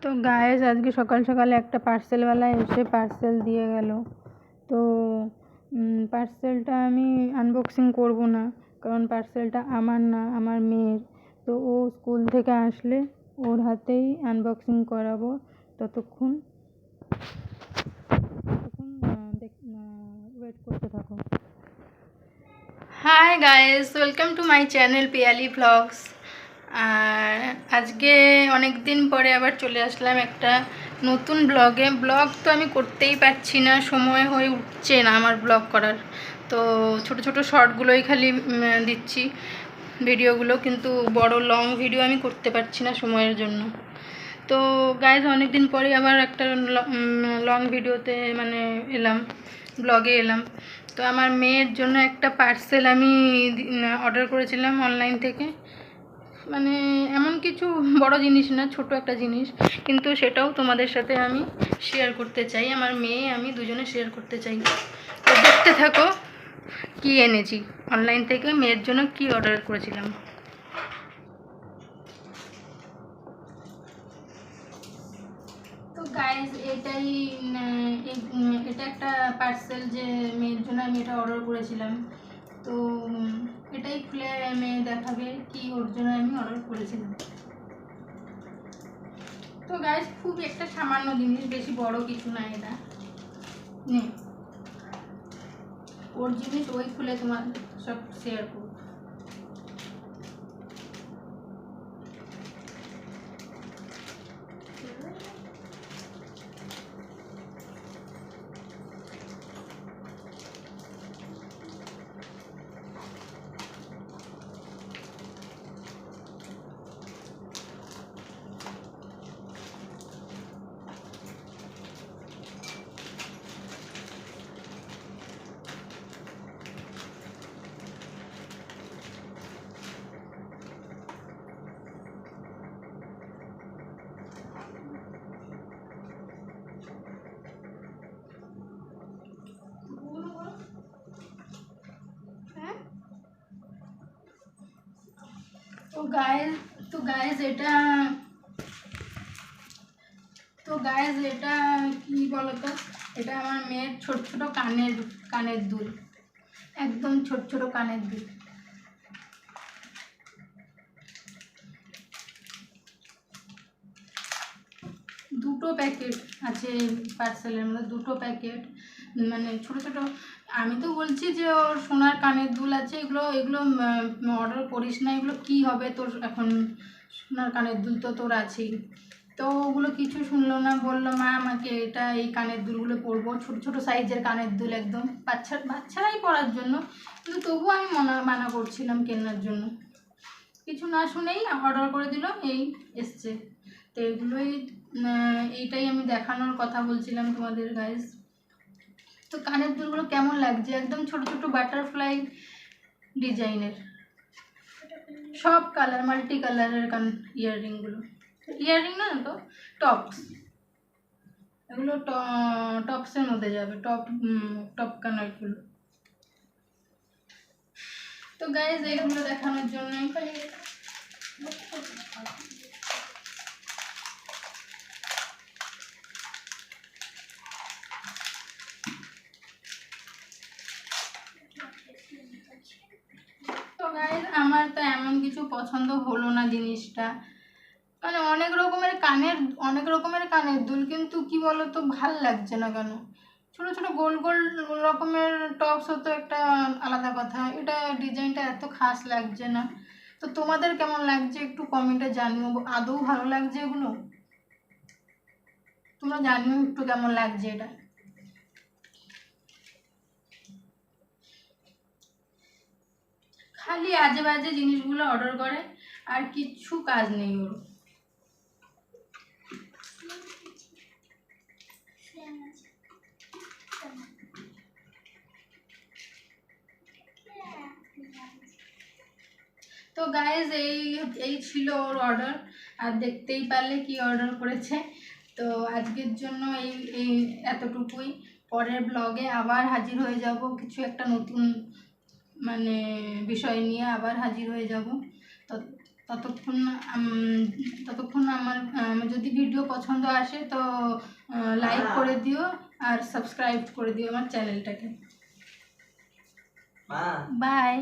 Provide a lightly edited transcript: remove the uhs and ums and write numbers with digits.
তো গাইস আজকে সকাল সকালে একটা পার্সেলওয়ালা এসে পার্সেল দিয়ে গেল। তো পার্সেলটা আমি আনবক্সিং করব না, কারণ পার্সেলটা আমার না, আমার মেয়ের। তো ও স্কুল থেকে আসলে ওর হাতেই আনবক্সিং করাবো। ততক্ষণ ওয়েট করতে থাকো। Hi guys, welcome to my channel Piyali blogs. আর আজকে অনেক দিন পরে আবার চলে আসলাম একটা নতুন ব্লগে। ব্লগ তো আমি করতেই পারছি না, সময় হয়ে উঠছে না আমার ব্লগ করার। তো ছোট ছোট শর্টগুলোই খালি দিচ্ছি ভিডিওগুলো, কিন্তু বড় লং ভিডিও আমি করতে পারছি না সময়ের জন্য। তো গাইজ অনেক দিন পরে আবার একটা লং ভিডিওতে এলাম, ব্লগে এলাম। তো আমার মেয়ের জন্য একটা পার্সেল আমি অর্ডার করেছিলাম অনলাইন থেকে। এমন কিছু বড় জিনিস না, ছোট একটা জিনিস, কিন্তু সেটাও তোমাদের সাথে আমি শেয়ার করতে চাই। আমার মেয়ে আমি দুজনে শেয়ার করতে চাই। তো দেখতে থাকো কি এনেছি অনলাইন থেকে, মেয়ের জন্য কি অর্ডার করেছিলাম। তো গাইজ এটা একটা পার্সেল যে মেয়ের জন্য আমি এটা অর্ডার করেছিলাম। তো এটাই খুলে মেয়ে দেখাবে কি ওর জন্য আমি অর্ডার করেছিলাম। তো গাইজ খুব একটা সামান্য জিনিস, বেশি বড় কিছু না এটা। ওর জিনিস ওই খুলে তোমার সব শেয়ার করবো। তো গাইজ এটা কি বলতো, এটা আমার মেয়ের ছোট ছোট কানের দুল, একদম ছোট ছোট কানের দুল। দুটো প্যাকেট আছে পার্সেলের মধ্যে, দুটো প্যাকেট ছোট ছোট। আমি তো বলছি যে ওর সোনার কানের দুল আছে, এগুলো অর্ডার করিস না, এগুলো কি হবে তোর, এখন সোনার কানের দুল তো তোর আছেই। তো ওগুলো কিছু শুনলো না, বললো মা আমাকে এটা এই কানের দুলগুলো পরবো, ছোট ছোট সাইজের কানের দুল, একদম বাচ্চারাই পরার জন্য। কিন্তু তবুও আমি মানা করছিলাম কেনার জন্য। কিছু না শুনেই অর্ডার করে দিল, এই এসছে। তো এইটাই আমি দেখানোর কথা বলছিলাম তোমাদের গাইস। তো কানের দুলগুলো কেমন লাগছে, একদম ছোট ছোট বাটারফ্লাই ডিজাইনের, সব কালার, মাল্টি কালারের ইয়াররিংগুলো। ইয়াররিং না তো, টপস, এগুলো টপসের মধ্যে যাবে, টপ কানেরগুলো। তো গাইস এইগুলো দেখানোর জন্যই আমার তো এমন কিছু পছন্দ হলো না জিনিসটা। অনেক রকমের কানের দুল, কিন্তু কি বলতো ভাল লাগছে না কেন। ছোট ছোট গোল গোল রকমের টপস হতো একটা আলাদা কথা, এটা ডিজাইনটা এত খাস লাগছে না। তো তোমাদের কেমন লাগছে একটু কমেন্টে জানিও, আদৌ ভালো লাগছে এগুলো? তোমরা জানিও একটু কেমন লাগছে এটা। খালি আজে বাজে জিনিসগুলো অর্ডার করে, আর কিচ্ছু কাজ নেই ওর। তো গাইজ এই ছিল ওর অর্ডার। আর দেখতেই পারলে কি অর্ডার করেছে। তো আজকের জন্য এই এতটুকুই। পরের ব্লগে আবার হাজির হয়ে যাব, কিছু একটা নতুন বিষয় নিয়ে আবার হাজির হয়ে যাব। তো ততক্ষণ আমার যদি ভিডিও পছন্দ আসে তো লাইক করে দিও আর সাবস্ক্রাইব করে দিও আমার চ্যানেলটাকে। বাই।